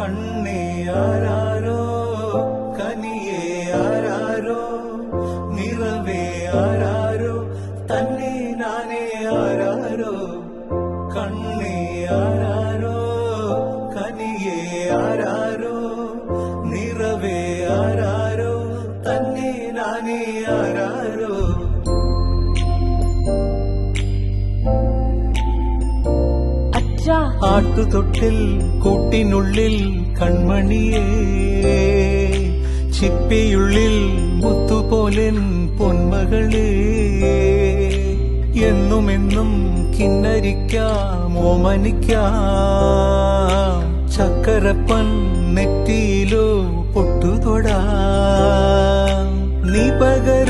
കണ്ണേ ആരാരോ കനിയേ ആരാരോ നിറവേ ആരാരോ തന്നെ നാനേ ആരാരോ കണ്ണേ ആരാരോ കനിയേ ആരാരോ നിറവേ ആരാരോ തന്നെ നാനേ ആരാരോ ആട്ടുതൊട്ടിൽ കൂട്ടിനുള്ളിൽ കൺമണിയേ ചിപ്പിയുള്ളിൽ മുത്തുപോലെൻ പൊന്മകളേ എന്നുമെന്നും കിന്നരിക്കാം ഓമനിക്കാം ചക്കരപ്പൻ നെറ്റിയിലോ പൊട്ടുതൊടാം നീ പകര